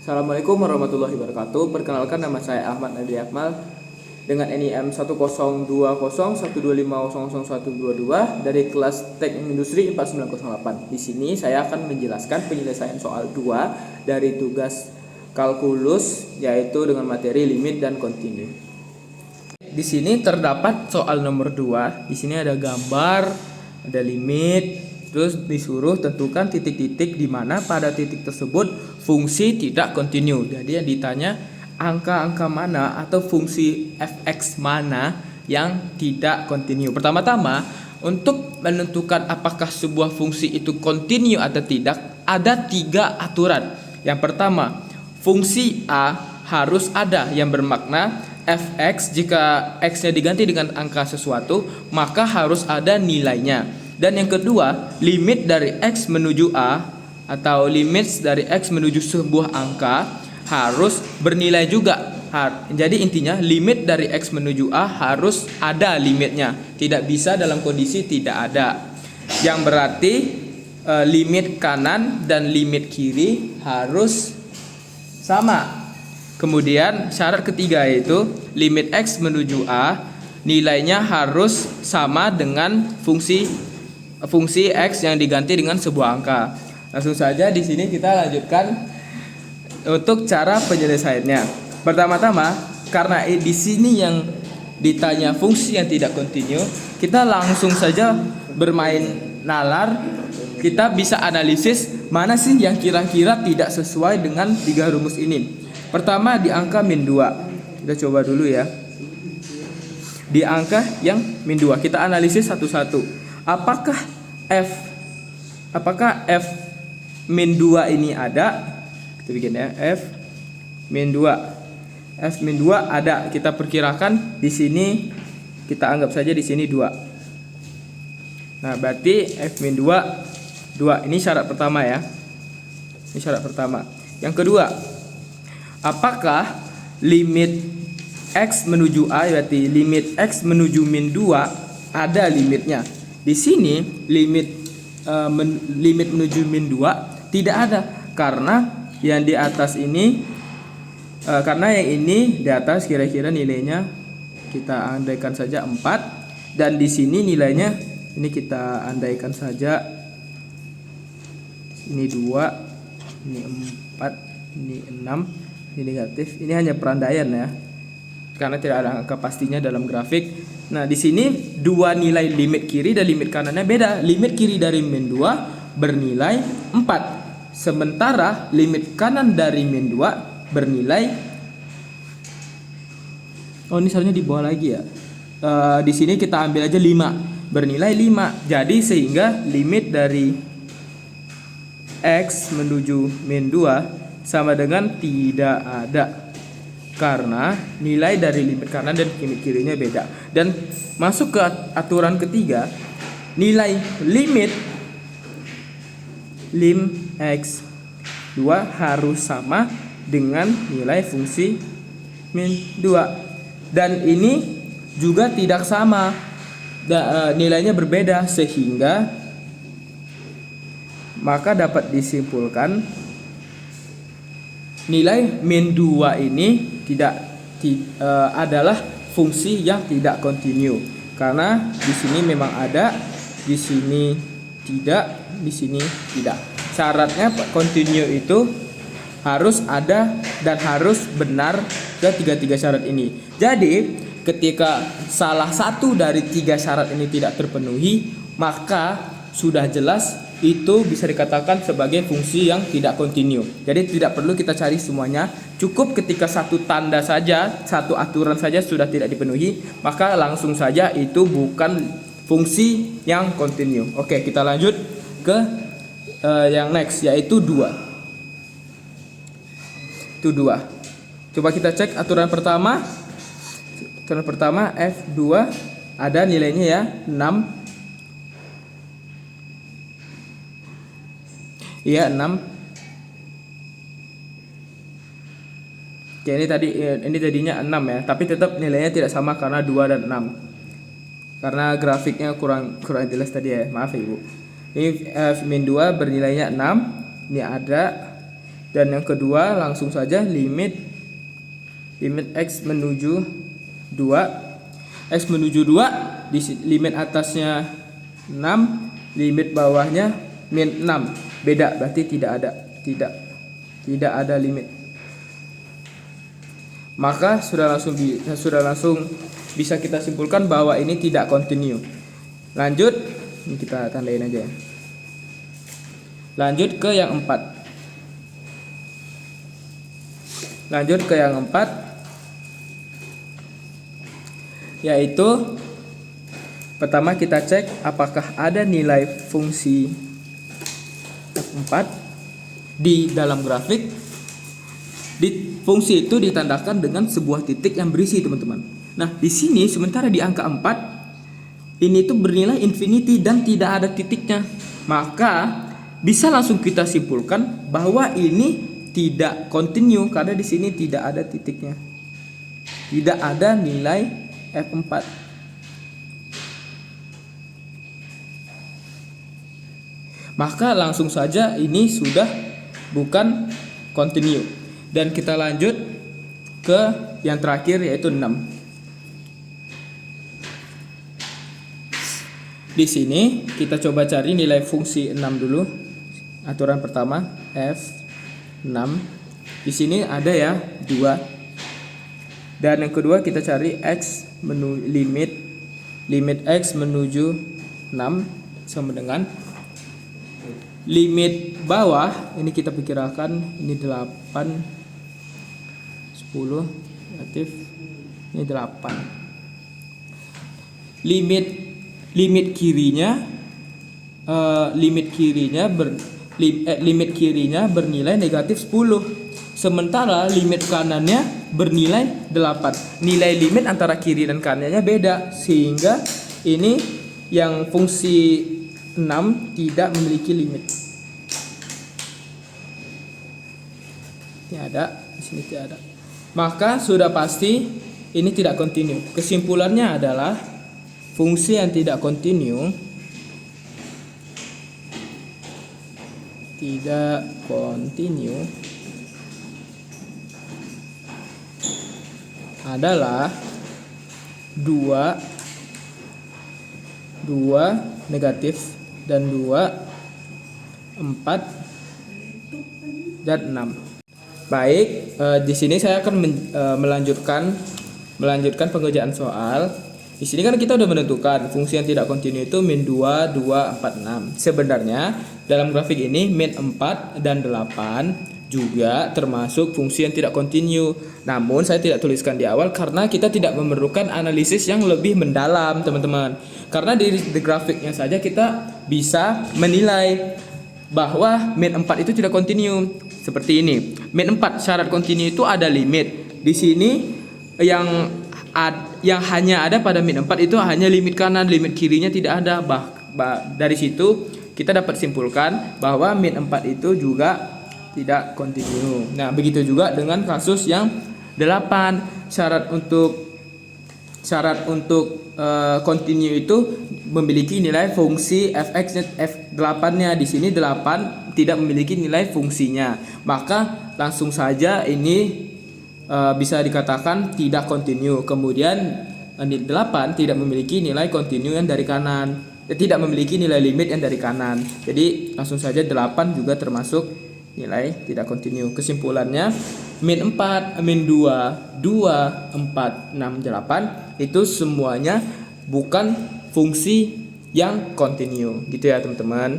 Assalamualaikum warahmatullahi wabarakatuh. Perkenalkan, nama saya Ahmad Nadri Akmal dengan NIM 1020125000122 dari kelas Teknik Industri 4908. Di sini saya akan menjelaskan penyelesaian soal 2 dari tugas kalkulus, yaitu dengan materi limit dan kontinu. Di sini terdapat soal nomor 2. Di sini ada gambar, ada limit. Terus disuruh tentukan titik-titik di mana pada titik tersebut fungsi tidak kontinu. Jadi yang ditanya angka-angka mana atau fungsi fx mana yang tidak kontinu. Pertama-tama, untuk menentukan apakah sebuah fungsi itu kontinu atau tidak, ada 3 aturan. Yang pertama, fungsi a harus ada yang bermakna fx. Jika x-nya diganti dengan angka sesuatu, maka harus ada nilainya. Dan yang kedua, limit dari X menuju A atau limit dari X menuju sebuah angka harus bernilai juga. Jadi intinya limit dari X menuju A harus ada limitnya. Tidak bisa dalam kondisi tidak ada. Yang berarti limit kanan dan limit kiri harus sama. Kemudian syarat ketiga yaitu limit X menuju A nilainya harus sama dengan fungsi X yang diganti dengan sebuah angka. Langsung saja di sini kita lanjutkan untuk cara penyelesaiannya. Pertama-tama, karena di sini yang ditanya fungsi yang tidak kontinu, kita langsung saja bermain nalar. Kita bisa analisis mana sih yang kira-kira tidak sesuai dengan 3 rumus ini. Pertama di angka min 2. Kita coba dulu ya. Di angka yang min 2 kita analisis satu-satu. Apakah F min 2 ini ada? Kita bikin ya, F min 2 ada. Kita perkirakan di sini, kita anggap saja di sini 2. Nah, berarti F min 2. Ini syarat pertama ya. Ini syarat pertama. Yang kedua, apakah limit X menuju A, berarti limit X menuju min 2 ada limitnya? Di sini limit menuju min 2 tidak ada, karena yang di atas ini karena yang ini di atas kira-kira nilainya kita andaikan saja 4, dan di sini nilainya ini kita andaikan saja ini 2, ini 4, ini 6, ini negatif. Ini hanya perandaian ya, karena tidak ada angka pastinya dalam grafik. Nah, di sini 2 nilai limit kiri dan limit kanannya beda. Limit kiri dari min 2 bernilai 4, sementara limit kanan dari min 2 bernilai, ini seharusnya di bawah lagi ya. Di sini kita ambil aja 5, bernilai 5. Jadi sehingga limit dari X menuju min 2 sama dengan tidak ada, karena nilai dari limit kanan dan limit kirinya beda. Dan masuk ke aturan ketiga, nilai lim X 2 harus sama dengan nilai fungsi min 2. Dan ini juga tidak sama, nilainya berbeda, sehingga maka dapat disimpulkan nilai min 2 ini adalah fungsi yang tidak kontinu, karena di sini memang ada, di sini tidak, di sini tidak. Syaratnya kontinu itu harus ada dan harus benar ke 3 syarat ini. Jadi ketika salah satu dari 3 syarat ini tidak terpenuhi, maka sudah jelas itu bisa dikatakan sebagai fungsi yang tidak kontinu. Jadi tidak perlu kita cari semuanya, cukup ketika satu tanda saja, satu aturan saja sudah tidak dipenuhi, maka langsung saja itu bukan fungsi yang kontinu. Oke, kita lanjut ke yang next, yaitu 2. Itu 2. Coba kita cek aturan pertama. Aturan pertama F2 ada nilainya ya, 6. Iya, 6. Oke, ini tadinya 6 ya, tapi tetap nilainya tidak sama karena 2 dan 6. Karena grafiknya kurang jelas tadi ya. Maaf ya, Ibu. Ini F-2 bernilainya 6. Ini ada. Dan yang kedua langsung saja limit X menuju 2. X menuju 2, di limit atasnya 6, limit bawahnya min 6. Beda, berarti tidak ada limit. Maka sudah langsung bisa kita simpulkan bahwa ini tidak kontinu. Lanjut, ini kita tandain aja ya. Lanjut ke yang 4. Yaitu pertama kita cek apakah ada nilai fungsi F4 di dalam grafik. Di fungsi itu ditandakan dengan sebuah titik yang berisi, teman-teman. Nah, di sini sementara di angka 4 ini tuh bernilai infinity dan tidak ada titiknya. Maka bisa langsung kita simpulkan bahwa ini tidak kontinu karena di sini tidak ada titiknya. Tidak ada nilai F4. Maka langsung saja ini sudah bukan kontinu. Dan kita lanjut ke yang terakhir yaitu 6. Di sini kita coba cari nilai fungsi 6 dulu. Aturan pertama F6. Di sini ada ya 2. Dan yang kedua kita cari X limit X menuju 6 sama dengan limit bawah. Ini kita perkirakan ini 8, 10 negatif, ini 8. Limit kirinya bernilai negatif 10. Sementara limit kanannya bernilai 8. Nilai limit antara kiri dan kanannya beda, sehingga ini yang fungsi 6 tidak memiliki limit. Ini ada, di sini tidak ada. Maka sudah pasti ini tidak kontinu. Kesimpulannya adalah fungsi yang tidak kontinu adalah 2 negatif dan 2 4 dan 6. Baik, di sini saya akan melanjutkan pengerjaan soal. Di sini kan kita udah menentukan fungsi yang tidak kontinu itu min 2, 2, 4, 6. Sebenarnya dalam grafik ini min 4 dan 8 juga termasuk fungsi yang tidak kontinu. Namun saya tidak tuliskan di awal karena kita tidak memerlukan analisis yang lebih mendalam, teman-teman. Karena di grafiknya saja kita bisa menilai bahwa min 4 itu tidak kontinu. Seperti ini. Min 4 syarat kontinu itu ada limit. Di sini yang hanya ada pada min 4 itu hanya limit kanan, limit kirinya tidak ada. Dari situ kita dapat simpulkan bahwa min 4 itu juga tidak kontinu. Nah, begitu juga dengan kasus yang 8. Syarat untuk kontinu itu memiliki nilai fungsi fx f8-nya. Di sini 8 tidak memiliki nilai fungsinya. Maka langsung saja ini bisa dikatakan tidak kontinu. Kemudian 8 tidak memiliki nilai kontinu yang dari kanan. Tidak memiliki nilai limit yang dari kanan. Jadi langsung saja 8 juga termasuk nilai tidak kontinu. Kesimpulannya min 4, min 2, 4, 6, 8 itu semuanya bukan fungsi yang kontinu. Gitu ya teman-teman.